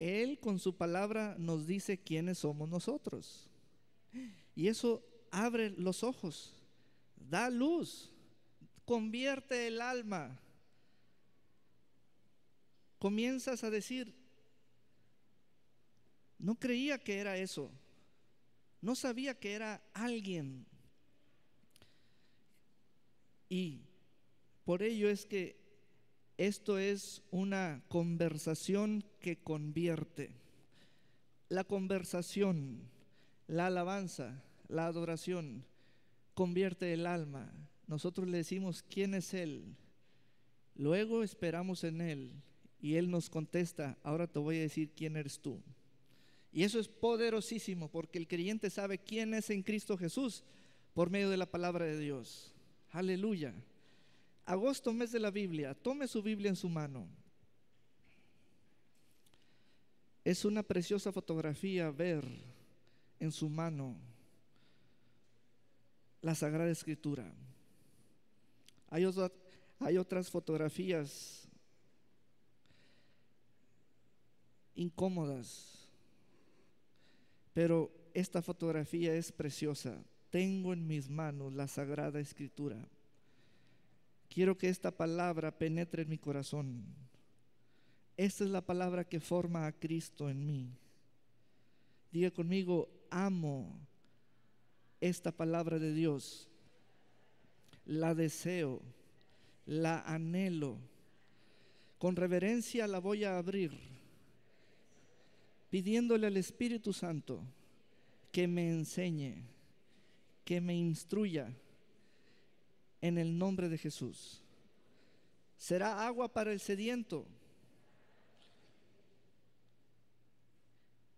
Él con su palabra nos dice quiénes somos nosotros. Y eso abre los ojos, da luz, convierte el alma. Comienzas a decir, no creía que era eso, no sabía que era alguien. Y por ello es que esto es una conversación que convierte. La conversación, la alabanza, la adoración convierte el alma. Nosotros le decimos quién es Él, luego esperamos en Él y Él nos contesta, ahora te voy a decir quién eres tú. Y eso es poderosísimo, porque el creyente sabe quién es en Cristo Jesús por medio de la palabra de Dios. Aleluya. Agosto, mes de la Biblia. Tome su Biblia en su mano. Es una preciosa fotografía ver en su mano la Sagrada Escritura. Hay otras fotografías incómodas, pero esta fotografía es preciosa. Tengo en mis manos la Sagrada Escritura. Quiero que esta palabra penetre en mi corazón. Esta es la palabra que forma a Cristo en mí. Diga conmigo, amo esta palabra de Dios. La deseo, la anhelo. Con reverencia la voy a abrir, pidiéndole al Espíritu Santo que me enseñe, que me instruya en el nombre de Jesús. Será agua para el sediento.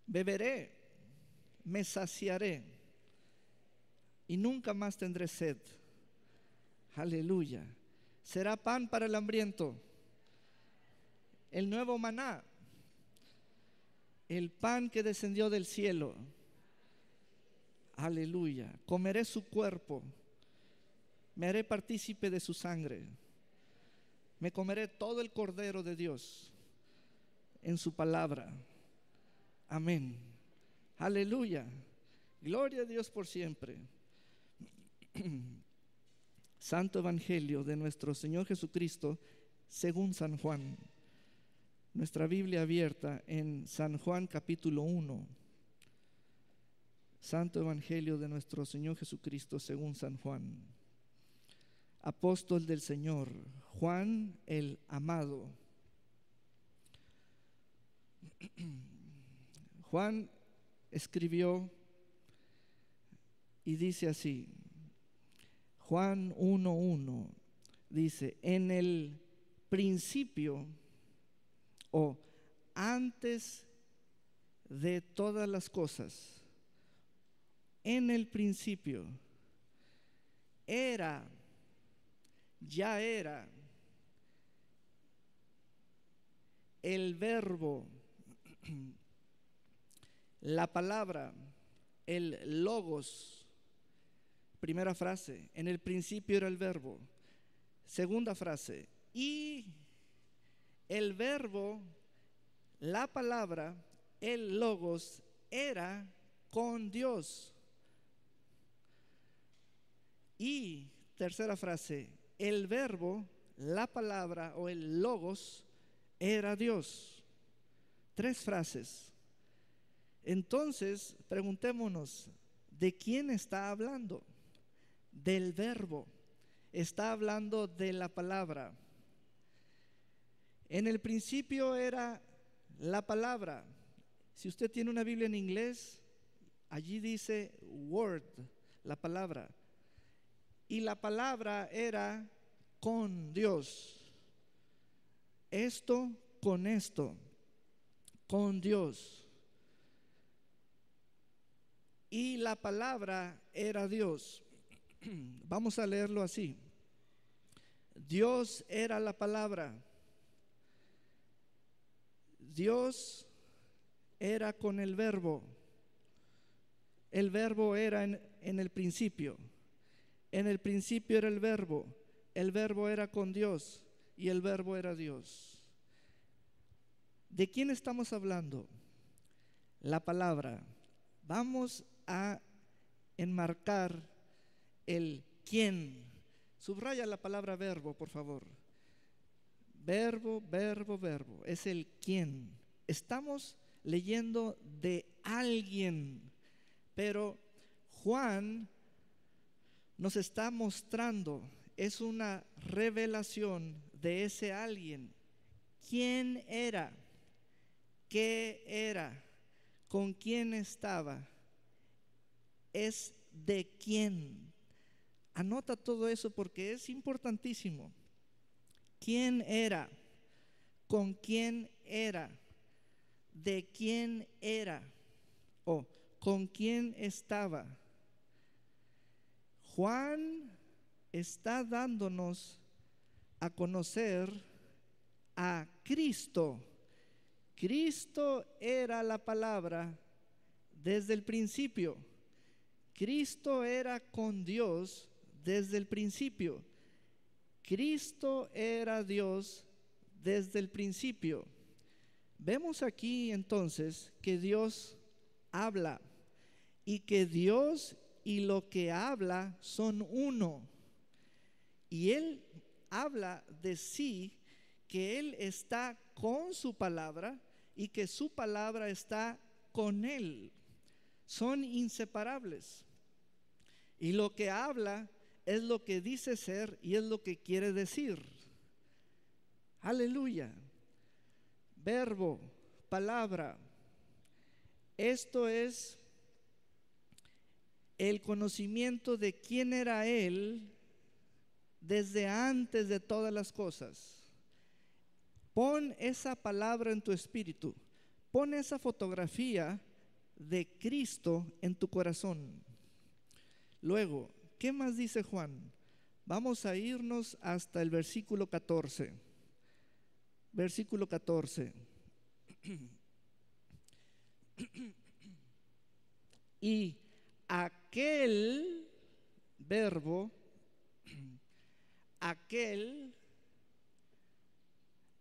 Beberé, me saciaré y nunca más tendré sed. Aleluya. Será pan para el hambriento. El nuevo maná, el pan que descendió del cielo. Aleluya. Comeré su cuerpo, me haré partícipe de su sangre, me comeré todo el cordero de Dios en su palabra. Amén. Aleluya. Gloria a Dios por siempre. Santo Evangelio de nuestro Señor Jesucristo según San Juan. Nuestra Biblia abierta en San Juan capítulo 1. Santo Evangelio de nuestro Señor Jesucristo según San Juan. Apóstol del Señor, Juan el amado. Juan escribió y dice así, Juan 1:1 dice, en el principio o antes de todas las cosas, en el principio ya era el verbo, la palabra, el logos. Primera frase, en el principio era el verbo. Segunda frase, y el verbo, la palabra, el logos era con Dios. Y tercera frase, el verbo, la palabra o el logos era Dios. Tres frases. Entonces, preguntémonos, ¿de quién está hablando? Del verbo. Está hablando de la palabra. En el principio era la palabra. Si usted tiene una Biblia en inglés, allí dice word, la palabra. Y la palabra era con Dios. Esto con esto, con Dios. Y la palabra era Dios. Vamos a leerlo así. Dios era la palabra. Dios era con el verbo. El verbo era en el principio. En el principio era el verbo era con Dios y el verbo era Dios. ¿De quién estamos hablando? La palabra. Vamos a enmarcar el quién. Subraya la palabra verbo, por favor. Verbo, verbo, verbo. Es el quién. Estamos leyendo de alguien, pero Juan nos está mostrando, es una revelación de ese alguien. ¿Quién era? ¿Qué era? ¿Con quién estaba? Es de quién. Anota todo eso porque es importantísimo. ¿Quién era? ¿Con quién era? ¿De quién era? ¿O con quién estaba? Juan está dándonos a conocer a Cristo. Cristo era la palabra desde el principio. Cristo era con Dios desde el principio. Cristo era Dios desde el principio. Vemos aquí entonces que Dios habla y que Dios y lo que habla son uno. Y Él habla de sí, que Él está con su palabra y que su palabra está con Él. Son inseparables. Y lo que habla es lo que dice ser y es lo que quiere decir. Aleluya. Verbo, palabra. Esto es el conocimiento de quién era Él desde antes de todas las cosas. Pon esa palabra en tu espíritu. Pon esa fotografía de Cristo en tu corazón. Luego, ¿qué más dice Juan? Vamos a irnos hasta el versículo 14. Versículo 14. Y aquel verbo,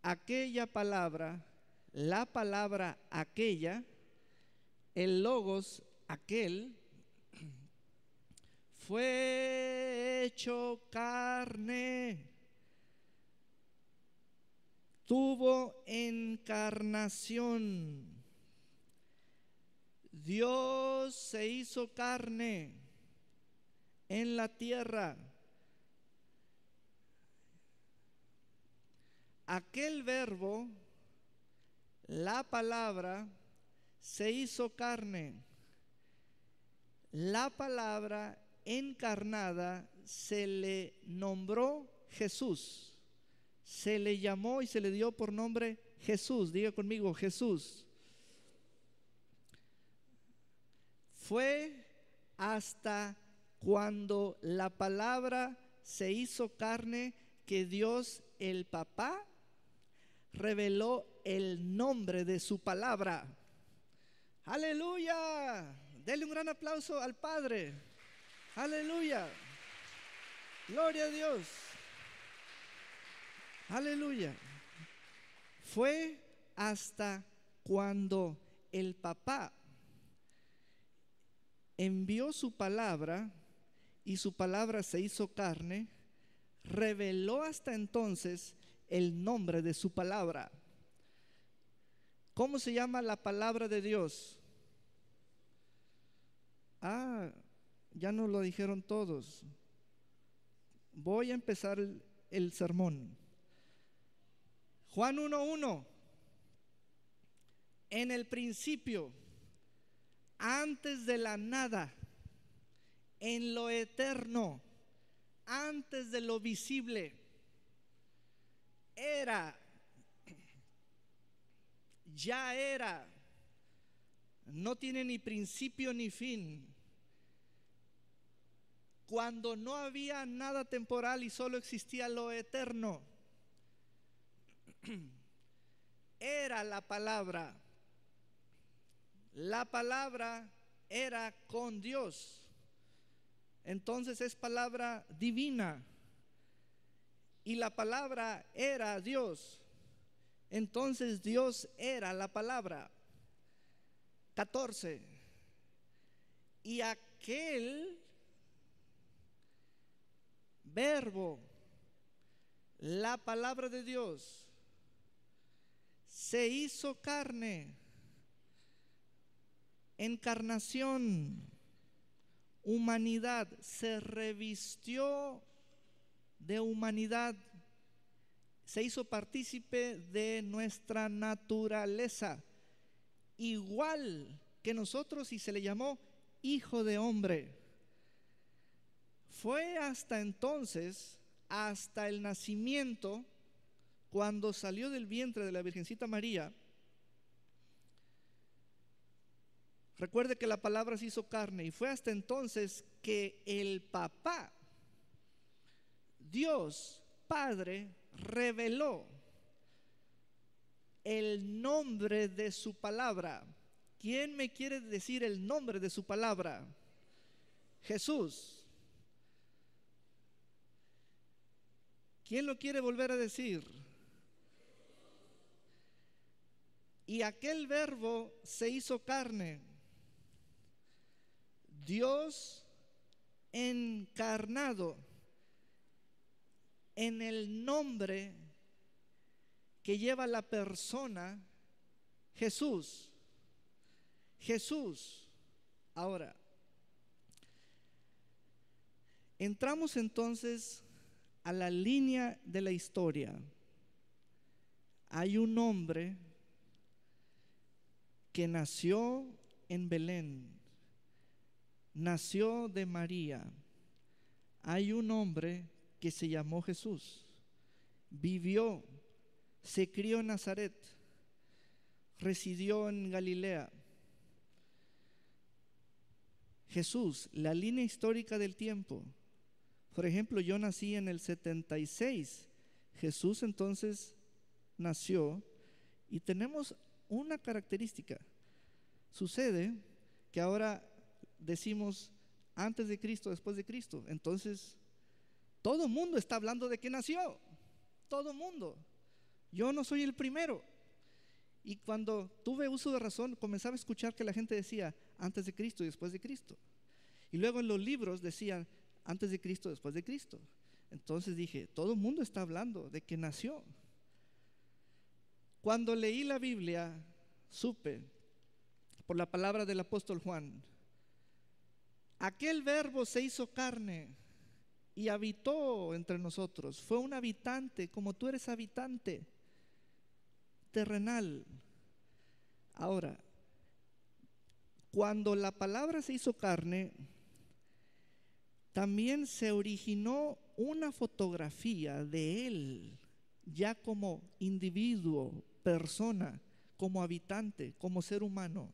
aquella palabra, la palabra aquella, el logos aquel, fue hecho carne, tuvo encarnación. Dios se hizo carne en la tierra. Aquel verbo, la palabra, se hizo carne. La palabra encarnada se le nombró Jesús. Se le llamó y se le dio por nombre Jesús. Diga conmigo, Jesús. Fue hasta cuando la palabra se hizo carne que Dios, el Papá, reveló el nombre de su palabra. Aleluya. Denle un gran aplauso al Padre. Aleluya. Gloria a Dios. Aleluya. Fue hasta cuando el Papá envió su palabra y su palabra se hizo carne, reveló hasta entonces el nombre de su palabra. ¿Cómo se llama la palabra de Dios? Ya nos lo dijeron todos. Voy a empezar el sermón. Juan 1:1. En el principio, antes de la nada, en lo eterno, antes de lo visible, ya era, no tiene ni principio ni fin. Cuando no había nada temporal y solo existía lo eterno, era la palabra. La palabra era con Dios. Entonces es palabra divina. Y la palabra era Dios. Entonces Dios era la palabra. 14. Y aquel verbo, la palabra de Dios, se hizo carne, encarnación, humanidad, se revistió de humanidad, se hizo partícipe de nuestra naturaleza, igual que nosotros, y se le llamó Hijo de Hombre. Fue hasta entonces, hasta el nacimiento, cuando salió del vientre de la Virgencita María. Recuerde que la palabra se hizo carne, y fue hasta entonces que el papá, Dios Padre, reveló el nombre de su palabra. ¿Quién me quiere decir el nombre de su palabra? Jesús. ¿Quién lo quiere volver a decir? Y aquel verbo se hizo carne, Dios encarnado, en el nombre que lleva la persona Jesús. Jesús. Ahora, entramos entonces a la línea de la historia. Hay un hombre que nació en Belén, nació de María. Hay un hombre que se llamó Jesús, vivió, se crió en Nazaret, residió en Galilea. Jesús, la línea histórica del tiempo. Por ejemplo, yo nací en el 76. Jesús entonces nació, y tenemos una característica. Sucede que ahora decimos antes de Cristo, después de Cristo. Entonces, todo el mundo está hablando de que nació. Todo el mundo. Yo no soy el primero. Y cuando tuve uso de razón, comenzaba a escuchar que la gente decía antes de Cristo y después de Cristo. Y luego en los libros decían antes de Cristo, después de Cristo. Entonces dije, todo el mundo está hablando de que nació. Cuando leí la Biblia, supe por la palabra del apóstol Juan, aquel verbo se hizo carne y habitó entre nosotros. Fue un habitante, como tú eres habitante terrenal. Ahora, cuando la palabra se hizo carne, también se originó una fotografía de él, ya como individuo, persona, como habitante, como ser humano.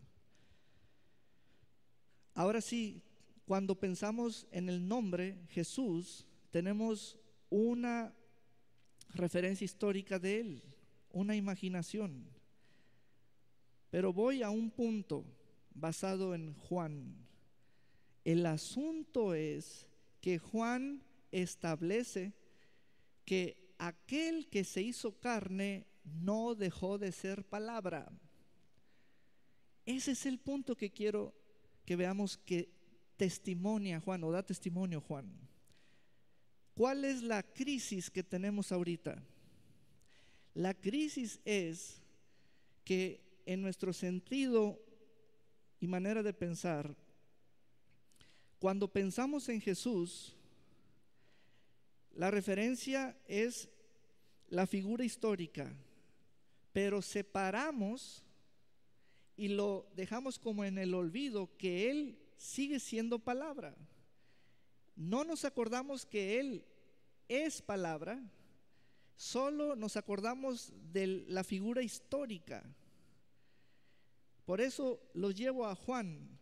Ahora sí, cuando pensamos en el nombre Jesús, tenemos una referencia histórica de él, una imaginación. Pero voy a un punto basado en Juan. El asunto es que Juan establece que aquel que se hizo carne no dejó de ser palabra. Ese es el punto que quiero que veamos, que testimonia Juan, o da testimonio Juan. ¿Cuál es la crisis que tenemos ahorita? La crisis es que en nuestro sentido y manera de pensar, cuando pensamos en Jesús, la referencia es la figura histórica, pero separamos y lo dejamos como en el olvido que Él sigue siendo palabra. No nos acordamos que Él es palabra, solo nos acordamos de la figura histórica. Por eso los llevo a Juan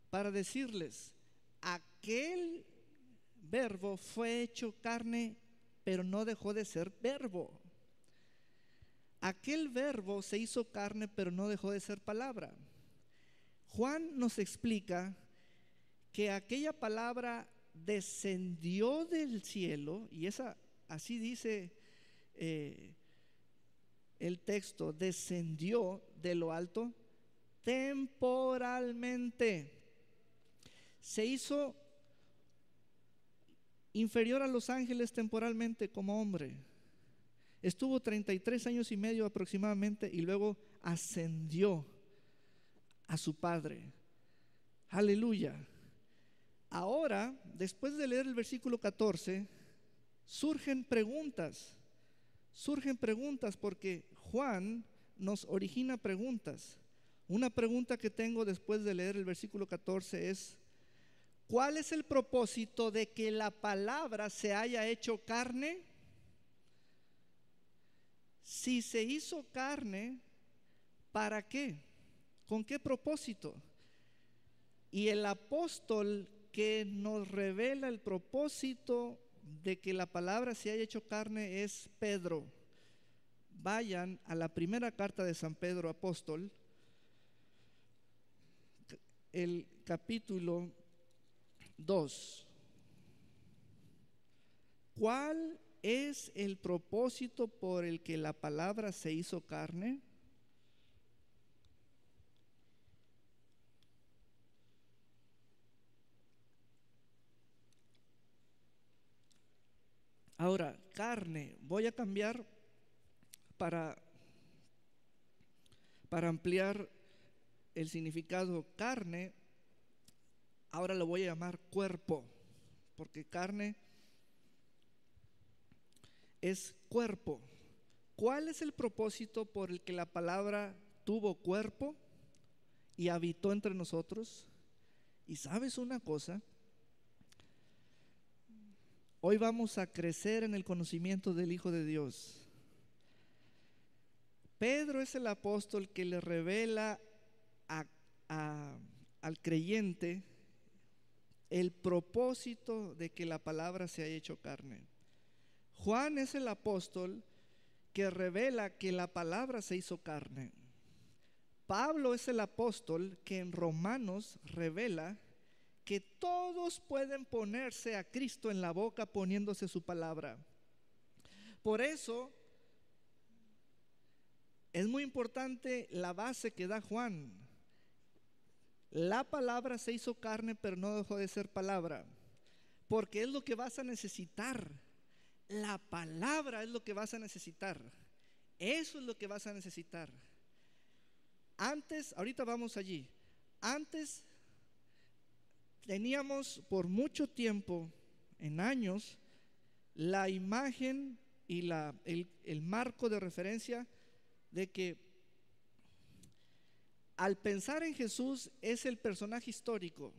para decirles, aquel verbo fue hecho carne, pero no dejó de ser verbo. Aquel verbo se hizo carne, pero no dejó de ser palabra. Juan nos explica que aquella palabra descendió del cielo, y esa, así dice el texto, descendió de lo alto temporalmente. Se hizo inferior a los ángeles temporalmente como hombre. Estuvo 33 años y medio aproximadamente y luego ascendió a su Padre. Aleluya. Ahora, después de leer el versículo 14, surgen preguntas porque Juan nos origina preguntas. Una pregunta que tengo después de leer el versículo 14 es: ¿cuál es el propósito de que la palabra se haya hecho carne? Si se hizo carne, ¿para qué? ¿Con qué propósito? Y el apóstol que nos revela el propósito de que la palabra se haya hecho carne es Pedro. Vayan a la primera carta de San Pedro apóstol, el capítulo 2. ¿Cuál es el propósito por el que la palabra se hizo carne? Ahora, carne, voy a cambiar para ampliar el significado. Carne, ahora lo voy a llamar cuerpo, porque carne es cuerpo. ¿Cuál es el propósito por el que la palabra tuvo cuerpo y habitó entre nosotros? Y sabes una cosa, hoy vamos a crecer en el conocimiento del Hijo de Dios. Pedro es el apóstol que le revela al creyente el propósito de que la palabra se haya hecho carne. Juan es el apóstol que revela que la palabra se hizo carne. Pablo es el apóstol que en Romanos revela que todos pueden ponerse a Cristo en la boca poniéndose su palabra. Por eso es muy importante la base que da Juan. La palabra se hizo carne, pero no dejó de ser palabra, porque es lo que vas a necesitar. La palabra es lo que vas a necesitar. Eso es lo que vas a necesitar. Antes, ahorita vamos allí. Antes teníamos por mucho tiempo, en años, la imagen y el marco de referencia de que al pensar en Jesús es el personaje histórico.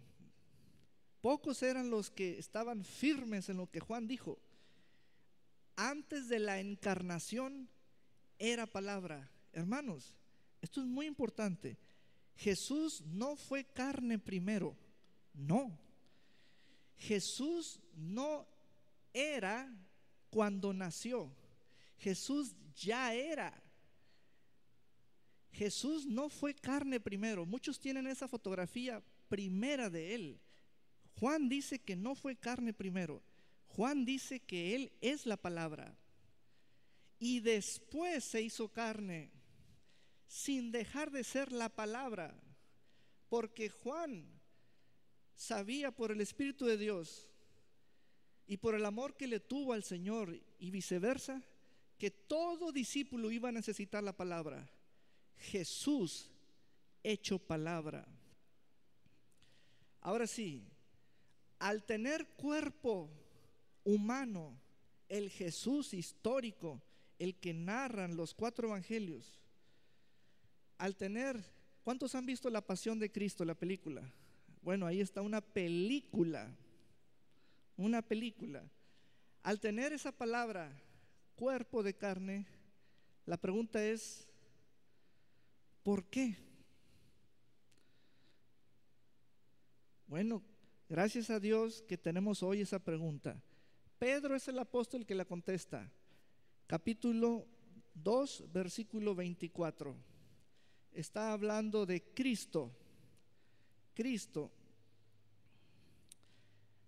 Pocos eran los que estaban firmes en lo que Juan dijo. Antes de la encarnación era palabra. Hermanos, esto es muy importante. Jesús no fue carne primero. No. Jesús no era cuando nació. Jesús ya era. Jesús no fue carne primero. Muchos tienen esa fotografía primera de él. Juan dice que no fue carne primero. Juan dice que él es la palabra. Y después se hizo carne, sin dejar de ser la palabra. Porque Juan sabía por el Espíritu de Dios y por el amor que le tuvo al Señor y viceversa, que todo discípulo iba a necesitar la palabra. Jesús hecho palabra. Ahora sí, al tener cuerpo humano, el Jesús histórico, el que narran los 4 evangelios, al tener, ¿cuántos han visto La Pasión de Cristo, la película? Bueno, ahí está una película. Al tener esa palabra, cuerpo de carne, la pregunta es, ¿por qué? Bueno, gracias a Dios que tenemos hoy esa pregunta. Pedro es el apóstol que la contesta. Capítulo 2, versículo 24. Está hablando de Cristo.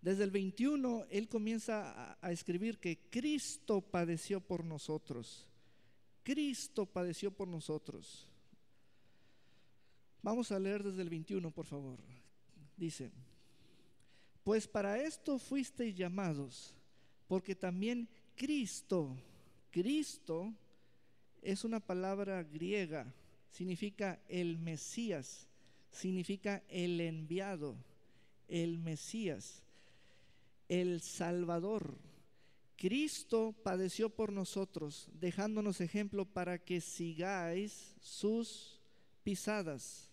Desde el 21, él comienza a escribir que Cristo padeció por nosotros. Cristo padeció por nosotros. Vamos a leer desde el 21, por favor. Dice: pues para esto fuisteis llamados, porque también Cristo es una palabra griega, significa el Mesías, significa el enviado, el Mesías, el Salvador. Cristo padeció por nosotros, dejándonos ejemplo para que sigáis sus pisadas.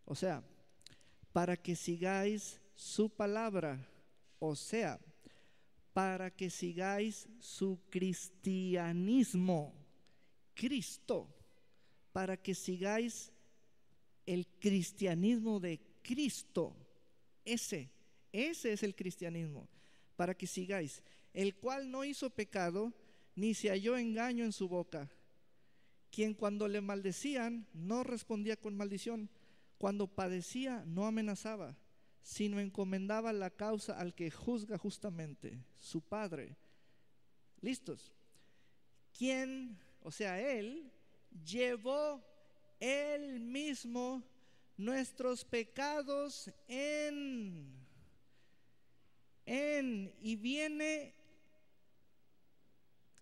O sea, para que sigáis su palabra, o sea, para que sigáis su cristianismo, Cristo, para que sigáis el cristianismo de Cristo. Ese es el cristianismo, para que sigáis, el cual no hizo pecado, ni se halló engaño en su boca, quien cuando le maldecían no respondía con maldición, cuando padecía no amenazaba, sino encomendaba la causa al que juzga justamente, su Padre. ¿Listos? Quien, o sea, Él llevó Él mismo nuestros pecados y viene,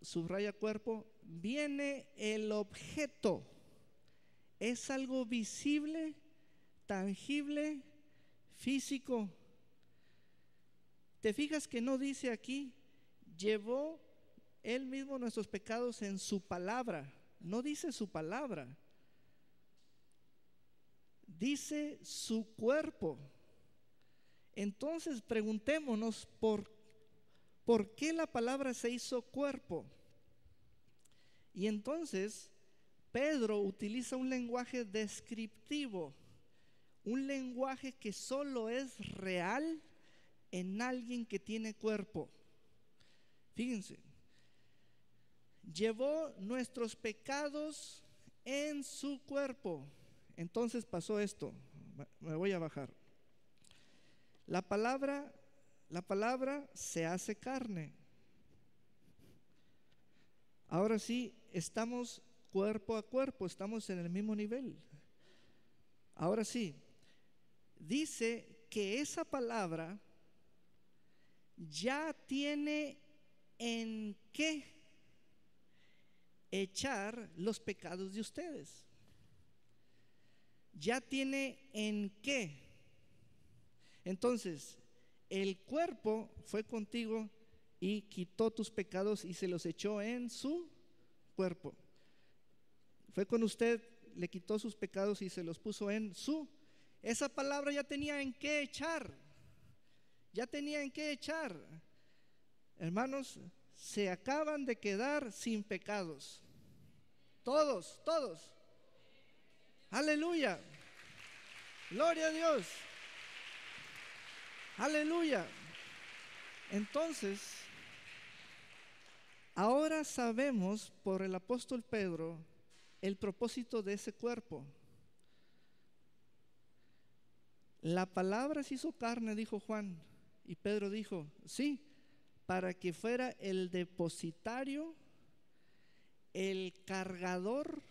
subraya cuerpo, viene el objeto. Es algo visible, tangible, físico. ¿Te fijas que no dice aquí, llevó Él mismo nuestros pecados en su palabra? No dice su palabra, dice su cuerpo. Entonces preguntémonos por qué la palabra se hizo cuerpo. Y entonces Pedro utiliza un lenguaje descriptivo, un lenguaje que solo es real en alguien que tiene cuerpo. Fíjense, llevó nuestros pecados en su cuerpo. Entonces pasó esto, me voy a bajar. La palabra se hace carne. Ahora sí, estamos cuerpo a cuerpo, estamos en el mismo nivel. Ahora sí, dice que esa palabra ya tiene en qué echar los pecados de ustedes. Ya tiene en qué. Entonces, el cuerpo fue contigo y quitó tus pecados y se los echó en su cuerpo. Fue con usted, le quitó sus pecados y se los puso en su. Esa palabra ya tenía en qué echar. Ya tenía en qué echar. Hermanos, se acaban de quedar sin pecados. Todos. Aleluya. Gloria a Dios. Aleluya. Entonces, ahora sabemos por el apóstol Pedro el propósito de ese cuerpo. La palabra se hizo carne, dijo Juan, y Pedro dijo, sí, para que fuera el depositario, el cargador,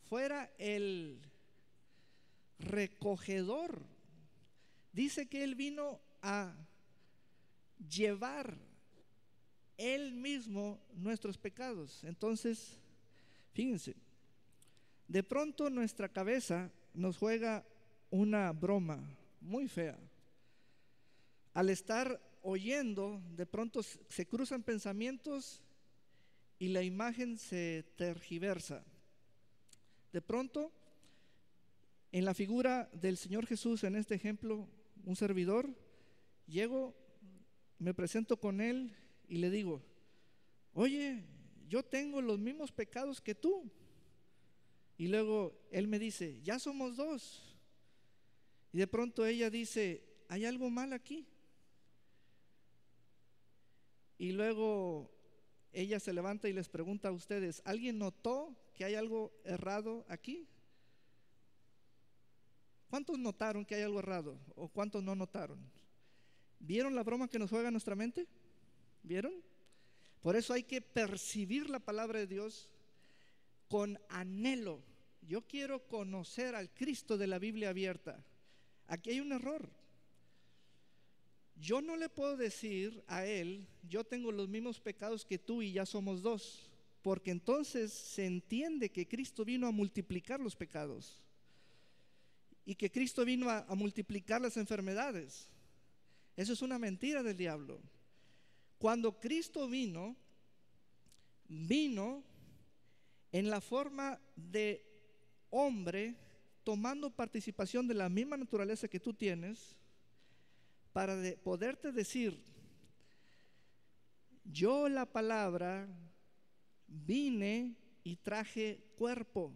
fuera el recogedor. Dice que Él vino a llevar Él mismo nuestros pecados. Entonces, fíjense, de pronto nuestra cabeza nos juega una broma muy fea. Al estar oyendo, de pronto se cruzan pensamientos y la imagen se tergiversa. De pronto, en la figura del Señor Jesús, en este ejemplo, un servidor, llego, me presento con Él y le digo, oye, yo tengo los mismos pecados que tú. Y luego Él me dice, ya somos dos. Y de pronto ella dice, ¿hay algo mal aquí? Y luego ella se levanta y les pregunta a ustedes, ¿alguien notó que hay algo errado aquí? ¿Cuántos notaron que hay algo errado? ¿O cuántos no notaron? ¿Vieron la broma que nos juega nuestra mente? ¿Vieron? Por eso hay que percibir la palabra de Dios, con anhelo. Yo quiero conocer al Cristo de la Biblia abierta. Aquí hay un error. Yo no le puedo decir a él, yo tengo los mismos pecados que tú y ya somos dos, porque entonces se entiende que Cristo vino a multiplicar los pecados y que Cristo vino a multiplicar las enfermedades. Eso es una mentira del diablo. Cuando Cristo vino en la forma de hombre, tomando participación de la misma naturaleza que tú tienes, para poderte decir: yo, la palabra, vine y traje cuerpo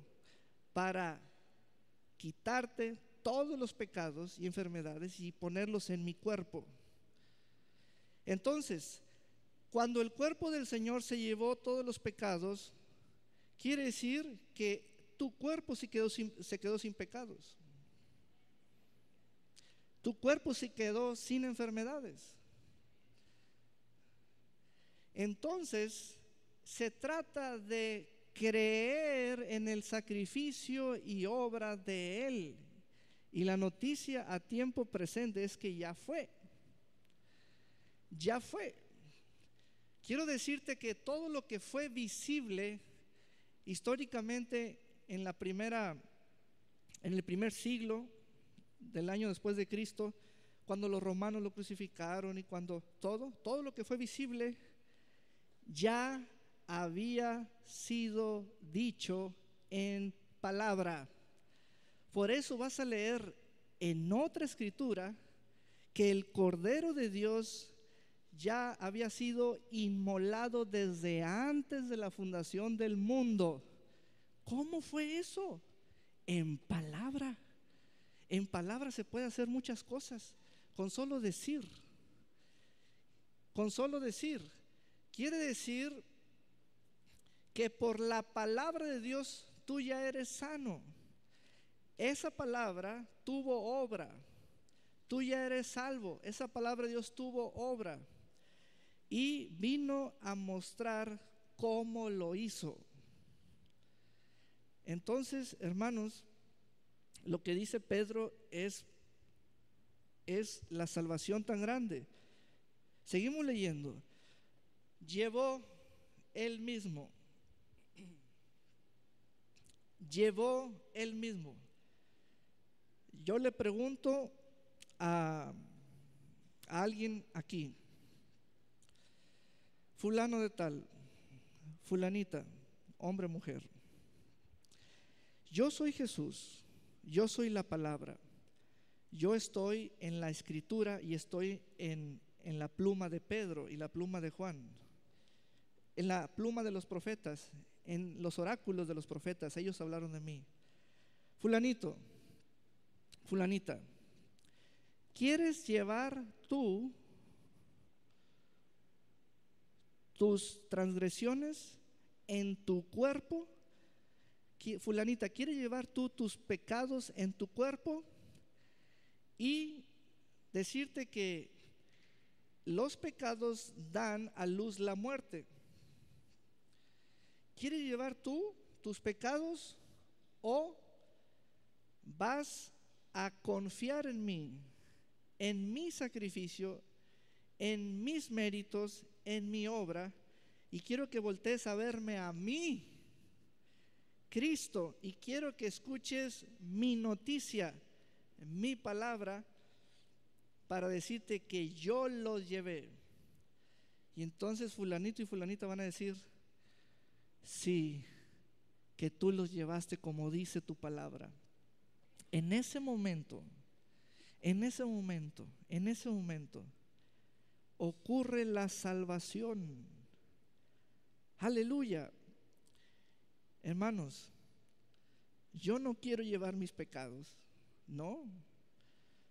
para quitarte todos los pecados y enfermedades y ponerlos en mi cuerpo. Entonces, cuando el cuerpo del Señor se llevó todos los pecados, quiere decir que tu cuerpo se quedó sin pecados. Tu cuerpo se quedó sin enfermedades. Entonces, se trata de creer en el sacrificio y obra de Él. Y la noticia a tiempo presente es que ya fue. Ya fue. Quiero decirte que todo lo que fue visible históricamente en el primer siglo del año después de Cristo, cuando los romanos lo crucificaron y cuando todo lo que fue visible ya había sido dicho en palabra. Por eso vas a leer en otra escritura que el Cordero de Dios ya había sido inmolado desde antes de la fundación del mundo. ¿Cómo fue eso? En palabra. En palabra se puede hacer muchas cosas, con solo decir. Con solo decir. Quiere decir que por la palabra de Dios tú ya eres sano. Esa palabra tuvo obra. Tú ya eres salvo. Esa palabra de Dios tuvo obra. Y vino a mostrar cómo lo hizo. Entonces, hermanos, lo que dice Pedro es la salvación tan grande. Seguimos leyendo. Llevó él mismo. Yo le pregunto a alguien aquí: fulano de tal, fulanita, hombre, mujer, yo soy Jesús, yo soy la palabra, yo estoy en la escritura y estoy en la pluma de Pedro y la pluma de Juan, en la pluma de los profetas, en los oráculos de los profetas. Ellos hablaron de mí. Fulanito, fulanita, ¿quieres llevar tú tus transgresiones en tu cuerpo? Fulanita, ¿quieres llevar tú tus pecados en tu cuerpo? Y decirte que los pecados dan a luz la muerte. ¿Quieres llevar tú tus pecados o vas a confiar en mí, en mi sacrificio, en mis méritos, en mi obra? Y quiero que voltees a verme a mí, Cristo, y quiero que escuches mi noticia, mi palabra, para decirte que yo los llevé. Y entonces fulanito y fulanita van a decir: sí, que tú los llevaste como dice tu palabra. En ese momento ocurre la salvación. Aleluya. Hermanos, yo no quiero llevar mis pecados. No,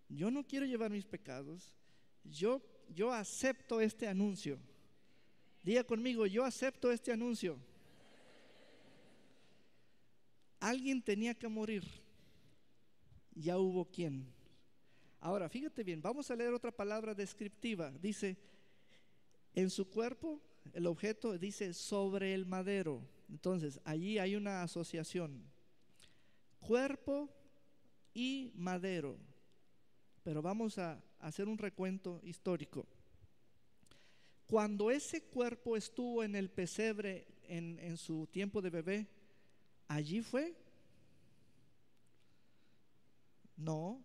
yo no quiero llevar mis pecados. Yo acepto este anuncio. Diga conmigo: yo acepto este anuncio. Alguien tenía que morir. Ya hubo quien. Ahora, fíjate bien, vamos a leer otra palabra descriptiva. Dice: en su cuerpo el objeto, dice sobre el madero. Entonces, allí hay una asociación. Cuerpo y madero. Pero vamos a hacer un recuento histórico. Cuando ese cuerpo estuvo en el pesebre en su tiempo de bebé, ¿allí fue? No.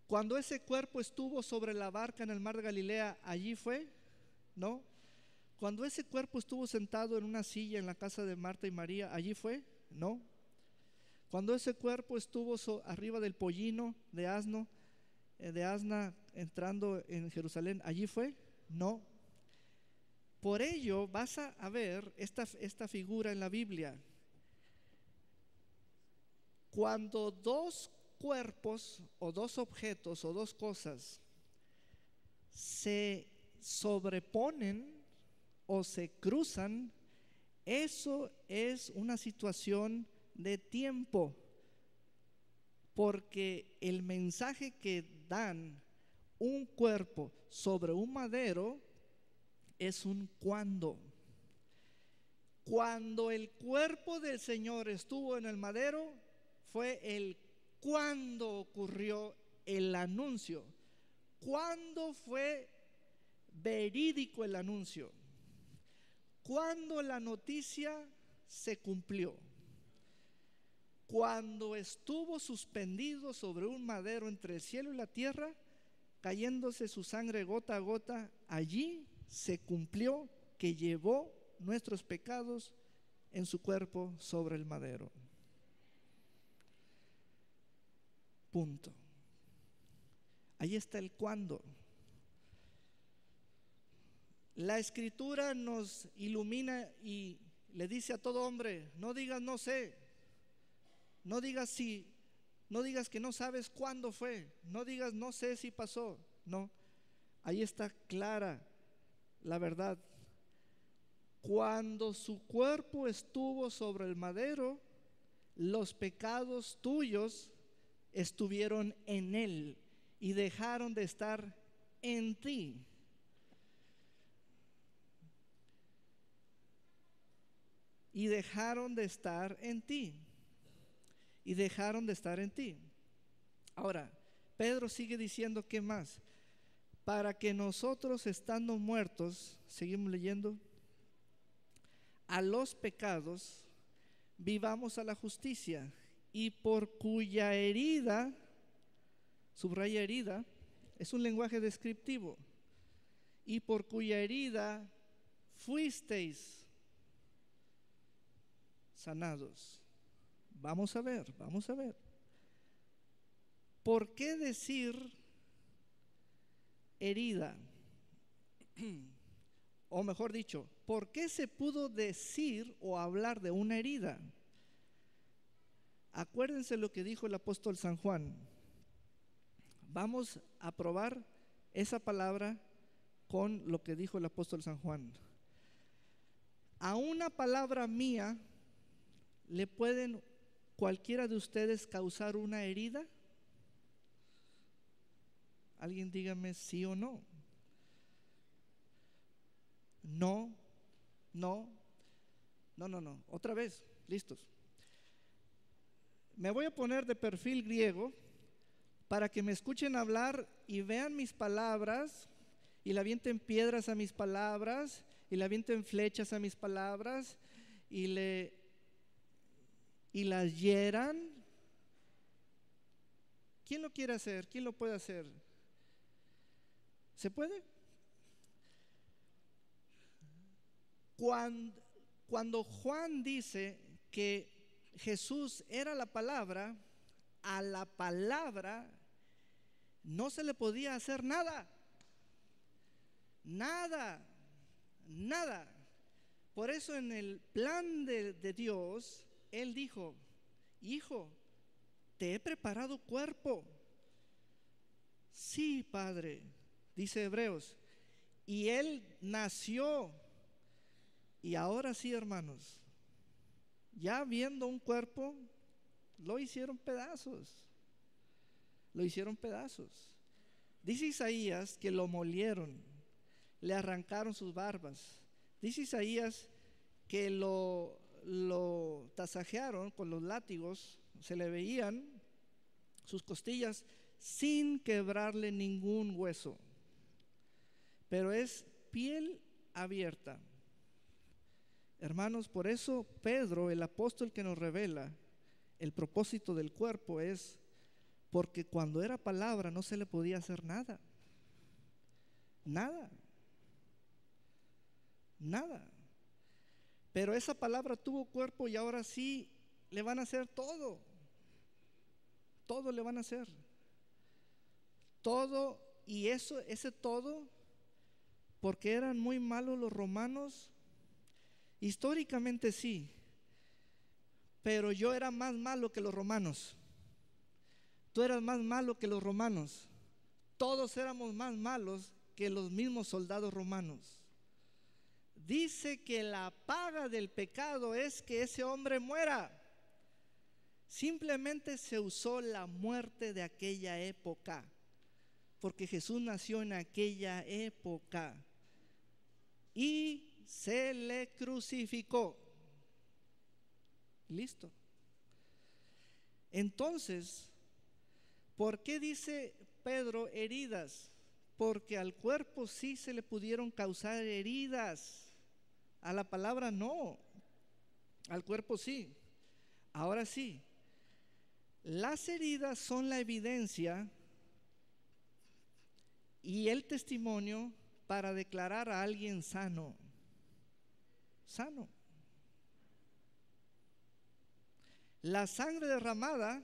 Cuando ese cuerpo estuvo sobre la barca en el mar de Galilea, ¿allí fue? No. Cuando ese cuerpo estuvo sentado en una silla en la casa de Marta y María, ¿allí fue? No. Cuando ese cuerpo estuvo arriba del pollino de asna entrando en Jerusalén, ¿allí fue? No. Por ello vas a ver esta figura en la Biblia. Cuando dos cuerpos o dos objetos o dos cosas se sobreponen o se cruzan, eso es una situación de tiempo, porque el mensaje que dan un cuerpo sobre un madero es un cuándo. Cuando el cuerpo del Señor estuvo en el madero, fue el cuándo ocurrió el anuncio. ¿Cuándo fue verídico el anuncio? Cuando la noticia se cumplió. Cuando estuvo suspendido sobre un madero entre el cielo y la tierra, cayéndose su sangre gota a gota, allí se cumplió que llevó nuestros pecados en su cuerpo sobre el madero. Punto. Ahí está el cuándo. La Escritura nos ilumina y le dice a todo hombre: no digas no sé, no digas que no sabes cuándo fue, no digas no sé si pasó. No, ahí está clara la verdad. Cuando su cuerpo estuvo sobre el madero, los pecados tuyos estuvieron en él y dejaron de estar en ti. Y dejaron de estar en ti. Y dejaron de estar en ti. Ahora, Pedro sigue diciendo, ¿qué más? Para que nosotros, estando muertos, seguimos leyendo, a los pecados, vivamos a la justicia, y por cuya herida, subraya herida, es un lenguaje descriptivo, y por cuya herida fuisteis sanados. Vamos a ver. ¿Por qué decir herida? O mejor dicho, ¿por qué se pudo decir o hablar de una herida? Acuérdense lo que dijo el apóstol San Juan. Vamos a probar esa palabra con lo que dijo el apóstol San Juan. A una palabra mía ¿le pueden cualquiera de ustedes causar una herida? Alguien dígame sí o no. No. Otra vez, listos. Me voy a poner de perfil griego para que me escuchen hablar y vean mis palabras y le avienten piedras a mis palabras y le avienten flechas a mis palabras y las hieran. ¿Quién lo quiere hacer? ¿Quién lo puede hacer? ¿Se puede? Cuando Juan dice que Jesús era la palabra, a la palabra no se le podía hacer nada. Por eso en el plan de Dios, Él dijo: hijo, te he preparado cuerpo. Sí, Padre, dice Hebreos. Y Él nació. Y ahora sí, hermanos, ya viendo un cuerpo, lo hicieron pedazos. Dice Isaías que lo molieron, le arrancaron sus barbas. Dice Isaías que lo tasajearon con los látigos, se le veían sus costillas sin quebrarle ningún hueso, pero es piel abierta. Hermanos, por eso Pedro, el apóstol que nos revela el propósito del cuerpo, es porque cuando era palabra no se le podía hacer nada, nada, nada. Pero esa palabra tuvo cuerpo y ahora sí le van a hacer todo, todo le van a hacer, todo. Y eso, ese todo, porque eran muy malos los romanos, históricamente sí, pero yo era más malo que los romanos, tú eras más malo que los romanos, todos éramos más malos que los mismos soldados romanos. Dice que la paga del pecado es que ese hombre muera. Simplemente se usó la muerte de aquella época, porque Jesús nació en aquella época y se le crucificó. Listo. Entonces, ¿por qué dice Pedro heridas? Porque al cuerpo sí se le pudieron causar heridas, a la palabra no, al cuerpo sí. Ahora sí, las heridas son la evidencia y el testimonio para declarar a alguien sano, sano. La sangre derramada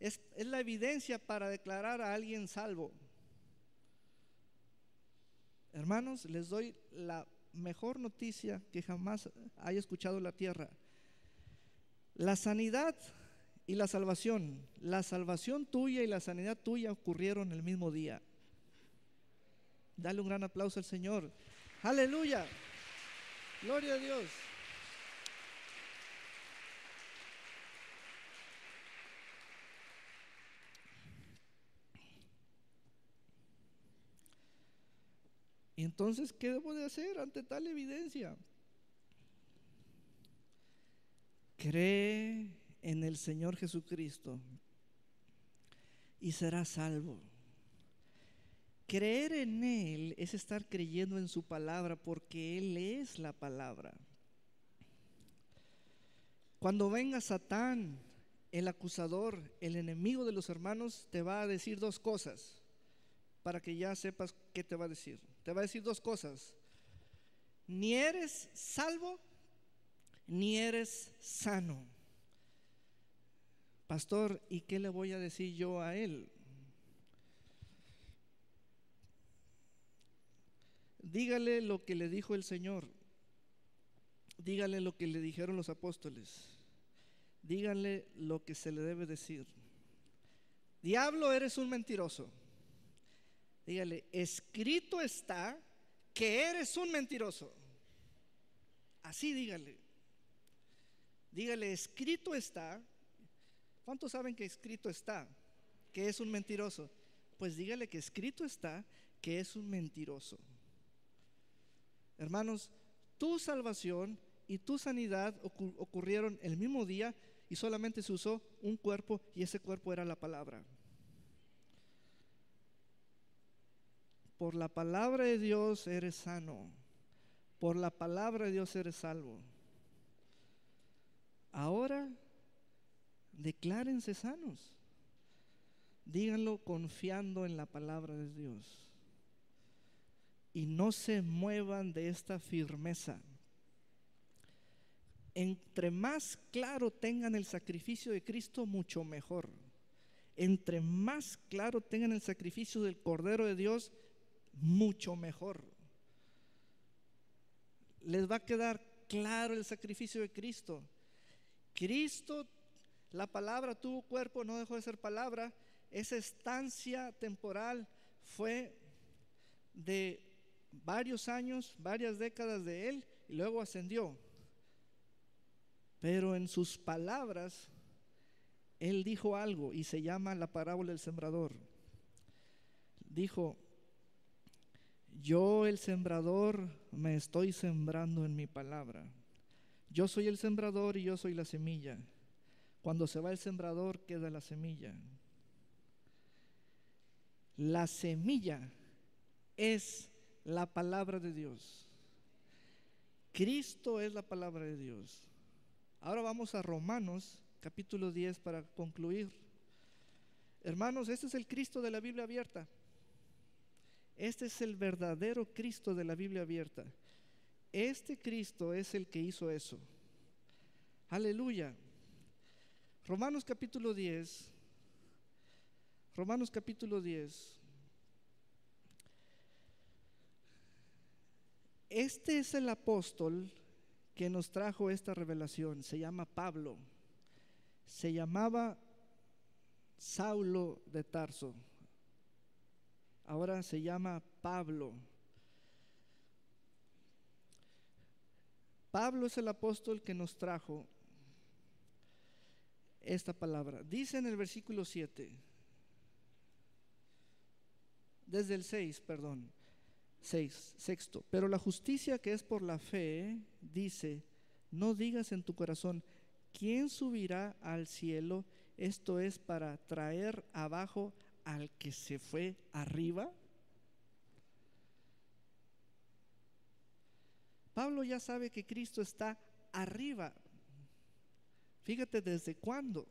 es la evidencia para declarar a alguien salvo. Hermanos, les doy la mejor noticia que jamás haya escuchado la tierra. La sanidad y la salvación tuya y la sanidad tuya ocurrieron el mismo día. Dale un gran aplauso al Señor. Aleluya, gloria a Dios. Y entonces, ¿qué debo de hacer ante tal evidencia? Cree en el Señor Jesucristo y serás salvo. Creer en Él es estar creyendo en su palabra, porque Él es la palabra. Cuando venga Satán, el acusador, el enemigo de los hermanos, te va a decir dos cosas, para que ya sepas qué te va a decir. Te va a decir dos cosas: ni eres salvo, ni eres sano. Pastor, ¿y qué le voy a decir yo a él? Dígale lo que le dijo el Señor, dígale lo que le dijeron los apóstoles, dígale lo que se le debe decir. Diablo, eres un mentiroso. Dígale, escrito está que eres un mentiroso. Así dígale. Dígale, escrito está. ¿Cuántos saben que escrito está que es un mentiroso? Pues dígale que escrito está que es un mentiroso. Hermanos, tu salvación y tu sanidad ocurrieron el mismo día y solamente se usó un cuerpo, y ese cuerpo era la palabra. Por la palabra de Dios eres sano, por la palabra de Dios eres salvo. Ahora declárense sanos, díganlo confiando en la palabra de Dios y no se muevan de esta firmeza. Entre más claro tengan el sacrificio de Cristo, mucho mejor. Entre más claro tengan el sacrificio del Cordero de Dios, mucho mejor. Les va a quedar claro el sacrificio de Cristo. Cristo, la palabra tuvo cuerpo, no dejó de ser palabra. Esa estancia temporal fue de varios años, varias décadas de él, y luego ascendió. Pero en sus palabras él dijo algo, y se llama la parábola del sembrador. Dijo, Yo, el sembrador, me estoy sembrando en mi palabra. Yo soy el sembrador y yo soy la semilla. Cuando se va el sembrador, queda la semilla. La semilla es la palabra de Dios. Cristo es la palabra de Dios. Ahora vamos a Romanos capítulo 10 para concluir. Hermanos, este es el Cristo de la Biblia abierta. Este es el verdadero Cristo de la Biblia abierta. Este Cristo es el que hizo eso. Aleluya. Romanos capítulo 10. Romanos capítulo 10. Este es el apóstol que nos trajo esta revelación. Se llama Pablo. Se llamaba Saulo de Tarso. Ahora se llama Pablo. Pablo es el apóstol que nos trajo esta palabra. Dice en el versículo 7, desde el 6, perdón, 6, sexto. Pero la justicia que es por la fe dice: no digas en tu corazón, ¿quién subirá al cielo? Esto es para traer abajo al que se fue arriba. Pablo ya sabe que Cristo está arriba. Fíjate desde cuándo.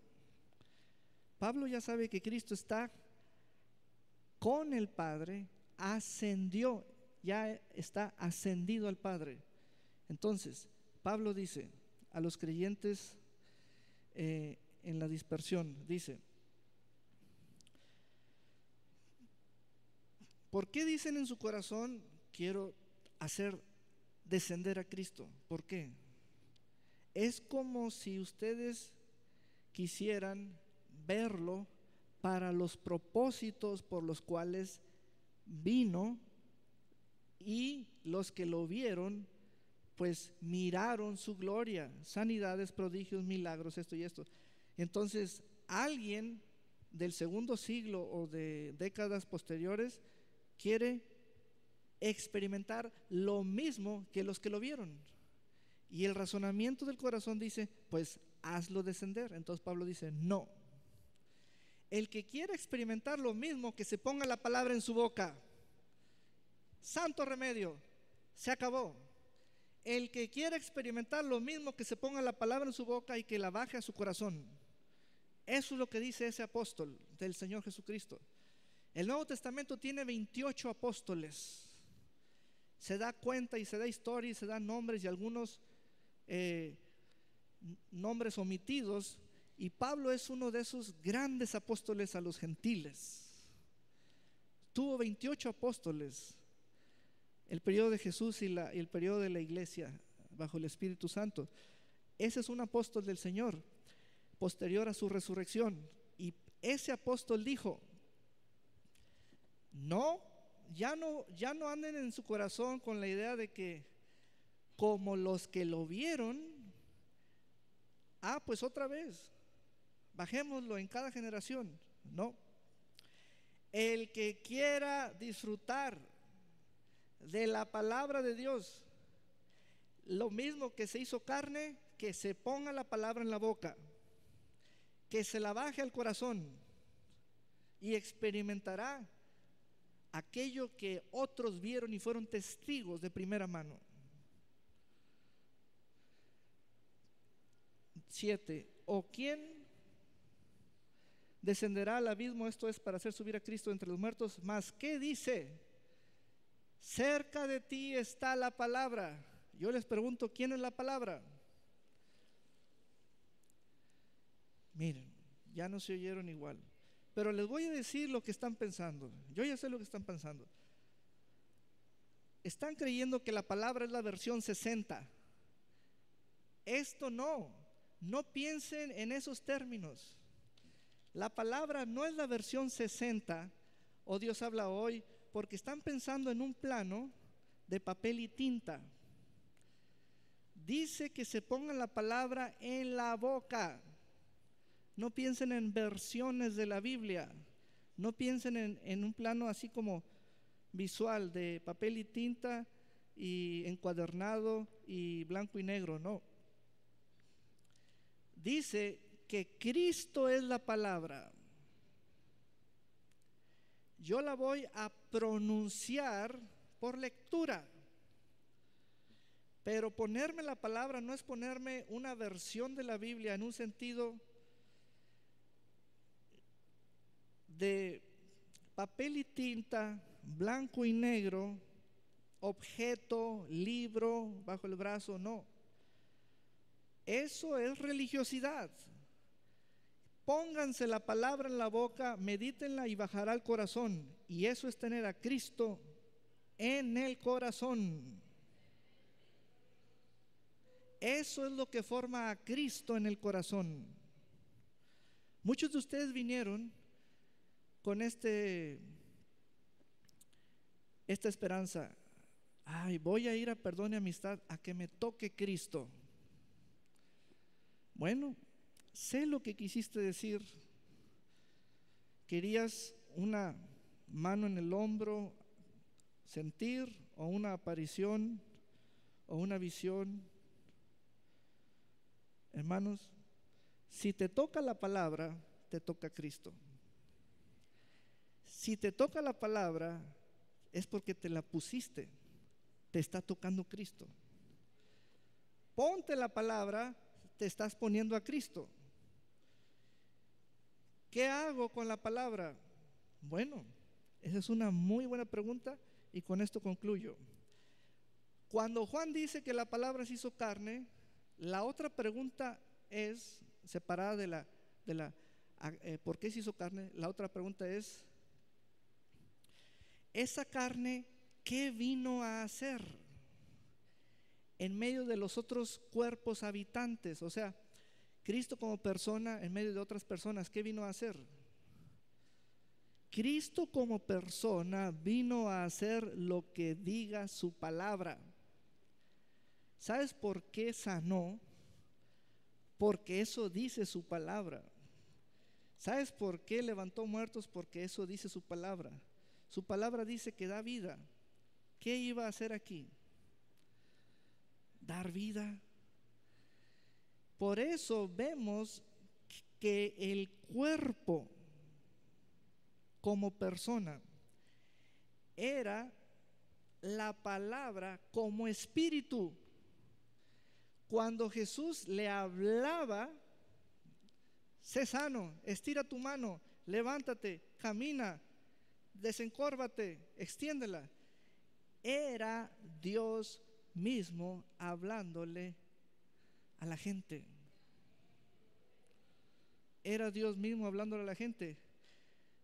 Pablo ya sabe que Cristo está con el Padre, ascendió, ya está ascendido al Padre. Entonces, Pablo dice a los creyentes en la dispersión, dice: ¿por qué dicen en su corazón, quiero hacer descender a Cristo? ¿Por qué? Es como si ustedes quisieran verlo para los propósitos por los cuales vino, y los que lo vieron pues miraron su gloria, sanidades, prodigios, milagros, esto y esto. Entonces alguien del segundo siglo o de décadas posteriores quiere experimentar lo mismo que los que lo vieron, y el razonamiento del corazón dice: pues hazlo descender. Entonces Pablo dice: no, el que quiera experimentar lo mismo, que se ponga la palabra en su boca. Santo remedio, se acabó. El que quiera experimentar lo mismo, que se ponga la palabra en su boca y que la baje a su corazón. Eso es lo que dice ese apóstol del Señor Jesucristo. El Nuevo Testamento tiene 28 apóstoles. Se da cuenta y se da historia y se dan nombres y algunos nombres omitidos, y Pablo es uno de esos grandes apóstoles a los gentiles. Tuvo 28 apóstoles el periodo de Jesús y el periodo de la iglesia bajo el Espíritu Santo. Ese es un apóstol del Señor posterior a su resurrección, y ese apóstol dijo: no, ya no anden en su corazón con la idea de que como los que lo vieron, pues otra vez bajémoslo en cada generación. No, el que quiera disfrutar de la palabra de Dios, lo mismo que se hizo carne, que se ponga la palabra en la boca, que se la baje al corazón, y experimentará aquello que otros vieron y fueron testigos de primera mano. 7. ¿O quién descenderá al abismo? Esto es para hacer subir a Cristo entre los muertos. Mas, ¿qué dice? Cerca de ti está la palabra. Yo les pregunto, ¿quién es la palabra? Miren, ya no se oyeron igual, pero les voy a decir lo que están pensando. Yo ya sé lo que están pensando. Están creyendo que la palabra es la versión 60. Esto no piensen en esos términos. La palabra no es la versión 60 o Dios habla hoy, porque están pensando en un plano de papel y tinta. Dice que se ponga la palabra en la boca. No piensen en versiones de la Biblia. No piensen en un plano así como visual de papel y tinta y encuadernado y blanco y negro, no. Dice que Cristo es la palabra. Yo la voy a pronunciar por lectura, pero ponerme la palabra no es ponerme una versión de la Biblia en un sentido de papel y tinta, blanco y negro, objeto, libro bajo el brazo, no. Eso es religiosidad. Pónganse la palabra en la boca, medítenla y bajará al corazón. Y eso es tener a Cristo en el corazón. Eso es lo que forma a Cristo en el corazón. Muchos de ustedes vinieron con esta esperanza. Ay, voy a ir a perdón y amistad a que me toque Cristo. Bueno, sé lo que quisiste decir. Querías una mano en el hombro, sentir, o una aparición, o una visión. Hermanos, si te toca la palabra, te toca Cristo. Si te toca la palabra, es porque te la pusiste, te está tocando Cristo. Ponte la palabra, te estás poniendo a Cristo. ¿Qué hago con la palabra? Bueno, esa es una muy buena pregunta y con esto concluyo. Cuando Juan dice que la palabra se hizo carne, la otra pregunta es separada de la ¿por qué se hizo carne? La otra pregunta es, esa carne, ¿qué vino a hacer en medio de los otros cuerpos habitantes? O sea, Cristo como persona en medio de otras personas, ¿qué vino a hacer? Cristo como persona vino a hacer lo que diga su palabra. ¿Sabes por qué sanó? Porque eso dice su palabra. ¿Sabes por qué levantó muertos? Porque eso dice su palabra. Su palabra dice que da vida. ¿Qué iba a hacer aquí? Dar vida. Por eso vemos que el cuerpo como persona era la palabra como espíritu. Cuando Jesús le hablaba, sé sano, estira tu mano, levántate, camina, desencórvate, extiéndela. Era Dios mismo hablándole a la gente. Era Dios mismo hablándole a la gente.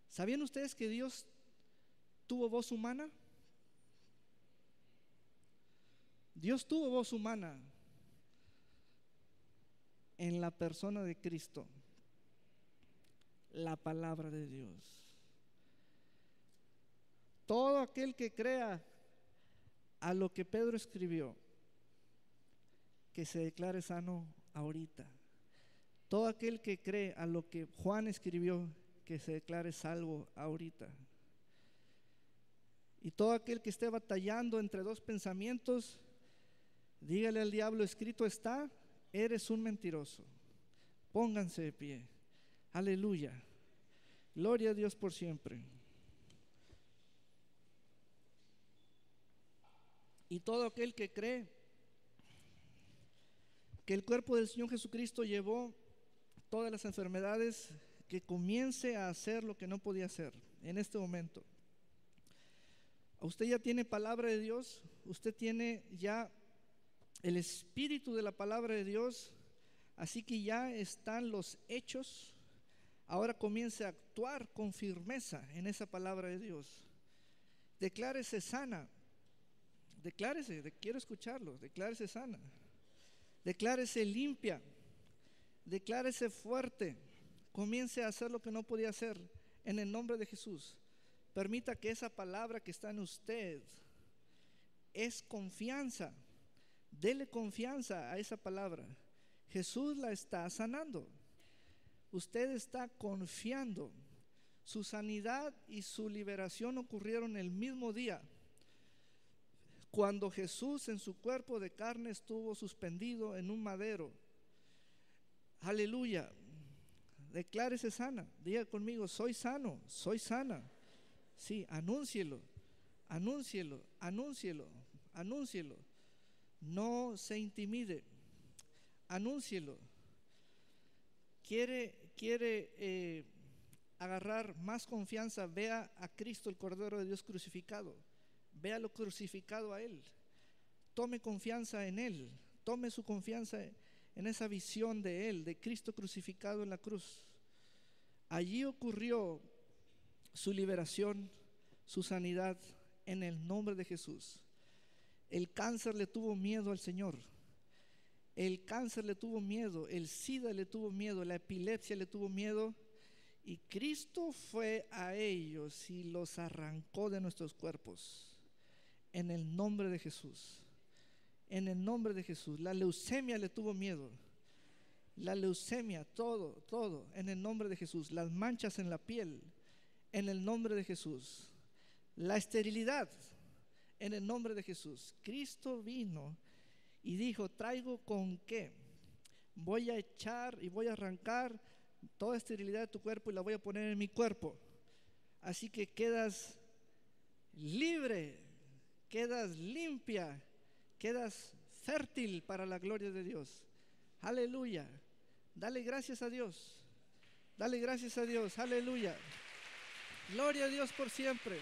¿Sabían ustedes que Dios tuvo voz humana? Dios tuvo voz humana en la persona de Cristo, la palabra de Dios. Todo aquel que crea a lo que Pedro escribió, que se declare sano ahorita. Todo aquel que cree a lo que Juan escribió, que se declare salvo ahorita. Y todo aquel que esté batallando entre dos pensamientos, dígale al diablo, escrito está, eres un mentiroso. Pónganse de pie. Aleluya. Gloria a Dios por siempre. Y todo aquel que cree que el cuerpo del Señor Jesucristo llevó todas las enfermedades, que comience a hacer lo que no podía hacer en este momento. Usted ya tiene palabra de Dios, usted tiene ya el espíritu de la palabra de Dios, así que ya están los hechos. Ahora comience a actuar con firmeza en esa palabra de Dios. Declárese sana. Declárese, quiero escucharlo. Declárese sana. Declárese limpia. Declárese fuerte. Comience a hacer lo que no podía hacer en el nombre de Jesús. Permita que esa palabra que está en usted es confianza. Dele confianza a esa palabra. Jesús la está sanando. Usted está confiando. Su sanidad y su liberación ocurrieron el mismo día, cuando Jesús en su cuerpo de carne estuvo suspendido en un madero. Aleluya. Declárese sana. Diga conmigo: soy sano, soy sana. Sí, anúncielo, anúncielo, anúncielo, anúncielo. No se intimide, anúncielo. Quiere agarrar más confianza, vea a Cristo, el Cordero de Dios crucificado. Véalo crucificado a Él. Tome confianza en Él. Tome su confianza en esa visión de Él, de Cristo crucificado en la cruz. Allí ocurrió su liberación, su sanidad, en el nombre de Jesús. El cáncer le tuvo miedo al Señor. El cáncer le tuvo miedo, el SIDA le tuvo miedo, la epilepsia le tuvo miedo, y Cristo fue a ellos y los arrancó de nuestros cuerpos. En el nombre de Jesús. En el nombre de Jesús. La leucemia le tuvo miedo. La leucemia, todo, en el nombre de Jesús. Las manchas en la piel, en el nombre de Jesús. La esterilidad, en el nombre de Jesús. Cristo vino y dijo: traigo con qué. Voy a echar y voy a arrancar toda esterilidad de tu cuerpo y la voy a poner en mi cuerpo. Así que quedas libre, quedas limpia, quedas fértil para la gloria de Dios. Aleluya. Dale gracias a Dios. Dale gracias a Dios. Aleluya. Gloria a Dios por siempre.